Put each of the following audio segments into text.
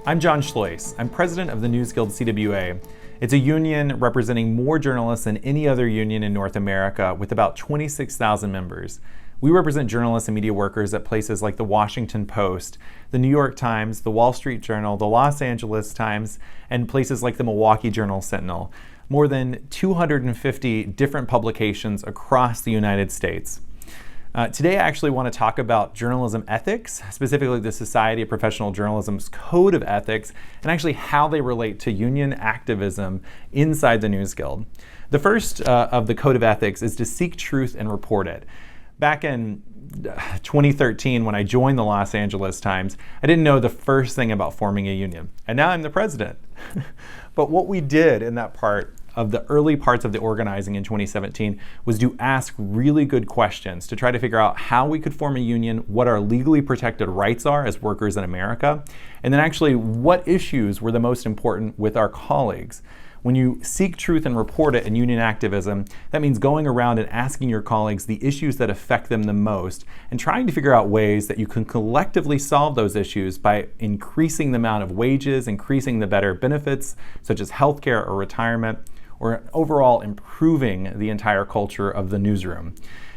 I'm Jon Schleuss. I'm president of the NewsGuild CWA. It's a union representing more journalists than any other union in North America, with about 26,000 members. We represent journalists and media workers at places like the Washington Post, the New York Times, the Wall Street Journal, the Los Angeles Times, and places like the Milwaukee Journal-Sentinel. More than 250 different publications across the United States. Today I actually want to talk about journalism ethics, specifically the Society of Professional Journalism's Code of Ethics, and actually how they relate to union activism inside the NewsGuild. The first of the Code of Ethics is to seek truth and report it. Back in 2013, when I joined the Los Angeles Times, I didn't know the first thing about forming a union, and now I'm the president. But what we did in that part of the early parts of the organizing in 2017 was to ask really good questions to try to figure out how we could form a union, what our legally protected rights are as workers in America, and then actually what issues were the most important with our colleagues. When you seek truth and report it in union activism, that means going around and asking your colleagues the issues that affect them the most and trying to figure out ways that you can collectively solve those issues by increasing the amount of wages, increasing the better benefits, such as healthcare or retirement, or overall improving the entire culture of the newsroom.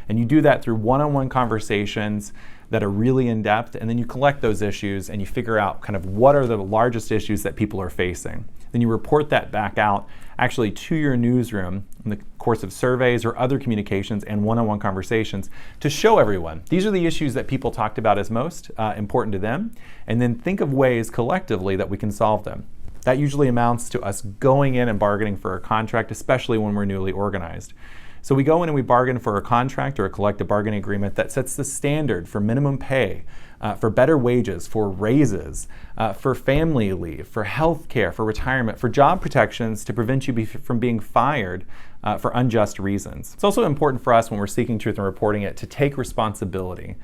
And you do that through one-on-one conversations that are really in-depth, and then you collect those issues and you figure out kind of what are the largest issues that people are facing. Then you report that back out actually to your newsroom in the course of surveys or other communications and one-on-one conversations to show everyone these are the issues that people talked about as most important to them, and then think of ways collectively that we can solve them. That usually amounts to us going in and bargaining for a contract, especially when we're newly organized. So we go in and we bargain for a contract or a collective bargaining agreement that sets the standard for minimum pay, for better wages, for raises, for family leave, for health care, for retirement, for job protections to prevent you from being fired for unjust reasons. It's also important for us when we're seeking truth and reporting it to take responsibility.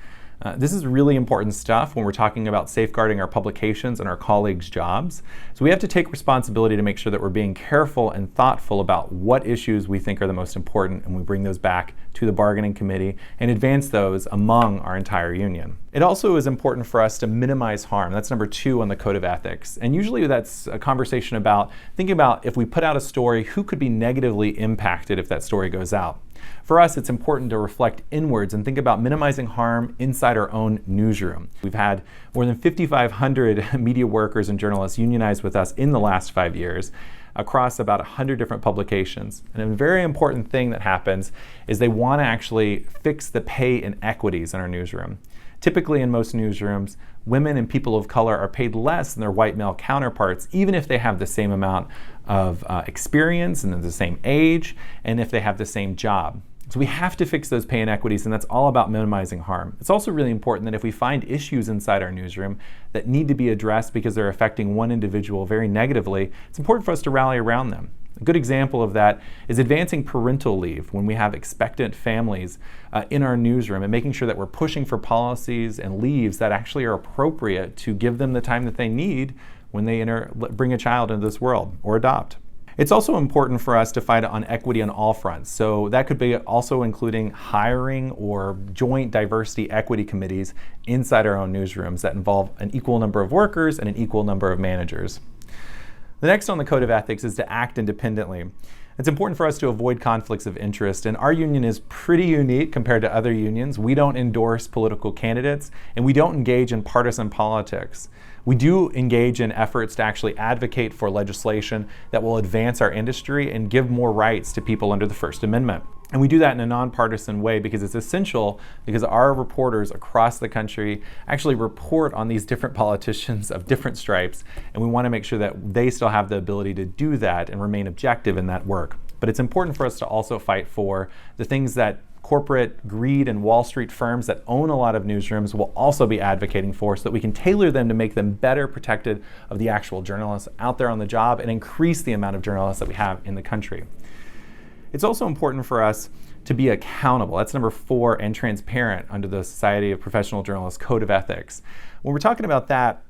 This is really important stuff when we're talking about safeguarding our publications and our colleagues' jobs. So we have to take responsibility to make sure that we're being careful and thoughtful about what issues we think are the most important, and we bring those back to the bargaining committee and advance those among our entire union. It also is important for us to minimize harm. That's number 2 on the Code of Ethics. And usually that's a conversation about thinking about if we put out a story, who could be negatively impacted if that story goes out. For us, it's important to reflect inwards and think about minimizing harm inside our own newsroom. We've had more than 5,500 media workers and journalists unionized with us in the last 5 years across about 100 different publications. And a very important thing that happens is they want to actually fix the pay inequities in our newsroom. Typically in most newsrooms, women and people of color are paid less than their white male counterparts, even if they have the same amount of experience and the same age, and if they have the same job. So we have to fix those pay inequities, and that's all about minimizing harm. It's also really important that if we find issues inside our newsroom that need to be addressed because they're affecting one individual very negatively, it's important for us to rally around them. A good example of that is advancing parental leave when we have expectant families in our newsroom, and making sure that we're pushing for policies and leaves that actually are appropriate to give them the time that they need when they bring a child into this world or adopt. It's also important for us to fight on equity on all fronts. So that could be also including hiring or joint diversity equity committees inside our own newsrooms that involve an equal number of workers and an equal number of managers. The next on the Code of Ethics is to act independently. It's important for us to avoid conflicts of interest, and our union is pretty unique compared to other unions. We don't endorse political candidates, and we don't engage in partisan politics. We do engage in efforts to actually advocate for legislation that will advance our industry and give more rights to people under the First Amendment. And we do that in a nonpartisan way because it's essential, because our reporters across the country actually report on these different politicians of different stripes, and we want to make sure that they still have the ability to do that and remain objective in that work. But it's important for us to also fight for the things that corporate greed and Wall Street firms that own a lot of newsrooms will also be advocating for, so that we can tailor them to make them better protected of the actual journalists out there on the job and increase the amount of journalists that we have in the country. It's also important for us to be accountable. That's number 4, and transparent under the Society of Professional Journalists Code of Ethics. When we're talking about that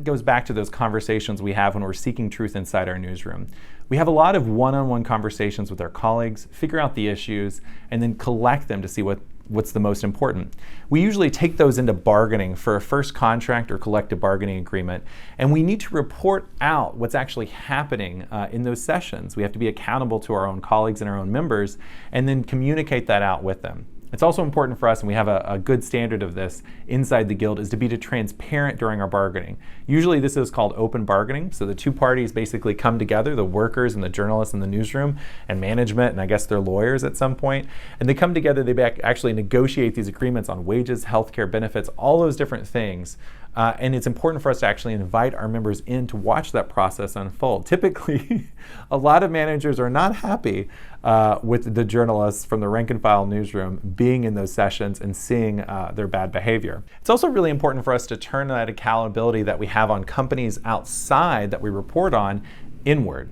goes back to those conversations we have when we're seeking truth inside our newsroom. We have a lot of one-on-one conversations with our colleagues, figure out the issues, and then collect them to see what what's the most important. We usually take those into bargaining for a first contract or collective bargaining agreement, and we need to report out what's actually happening in those sessions. We have to be accountable to our own colleagues and our own members, and then communicate that out with them. It's also important for us, and we have a good standard of this inside the Guild, is to be transparent during our bargaining. Usually this is called open bargaining, so the two parties basically come together, the workers and the journalists in the newsroom, and management, and I guess their lawyers at some point, and they come together, they actually negotiate these agreements on wages, healthcare, benefits, all those different things. And it's important for us to actually invite our members in to watch that process unfold. Typically, a lot of managers are not happy with the journalists from the rank and file newsroom being in those sessions and seeing their bad behavior. It's also really important for us to turn that accountability that we have on companies outside that we report on inward.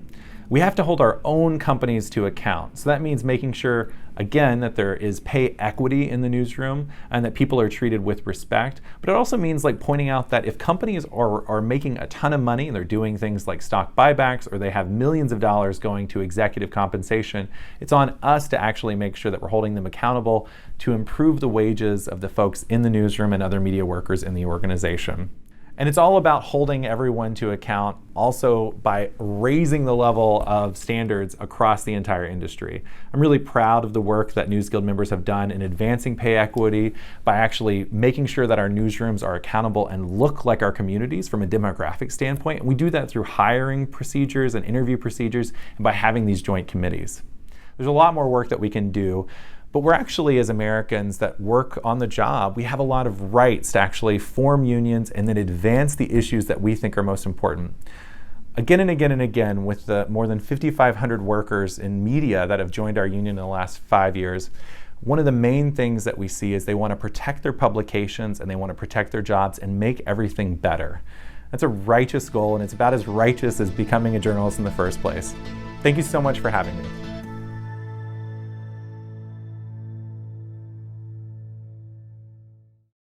We have to hold our own companies to account. So that means making sure, again, that there is pay equity in the newsroom and that people are treated with respect. But it also means pointing out that if companies are making a ton of money and they're doing things like stock buybacks, or they have millions of dollars going to executive compensation, it's on us to actually make sure that we're holding them accountable to improve the wages of the folks in the newsroom and other media workers in the organization. And it's all about holding everyone to account also by raising the level of standards across the entire industry. I'm really proud of the work that NewsGuild members have done in advancing pay equity by actually making sure that our newsrooms are accountable and look like our communities from a demographic standpoint. And we do that through hiring procedures and interview procedures and by having these joint committees. There's a lot more work that we can do. But we're actually, as Americans that work on the job, we have a lot of rights to actually form unions and then advance the issues that we think are most important. Again and again and again, with the more than 5,500 workers in media that have joined our union in the last 5 years, one of the main things that we see is they want to protect their publications and they want to protect their jobs and make everything better. That's a righteous goal, and it's about as righteous as becoming a journalist in the first place. Thank you so much for having me.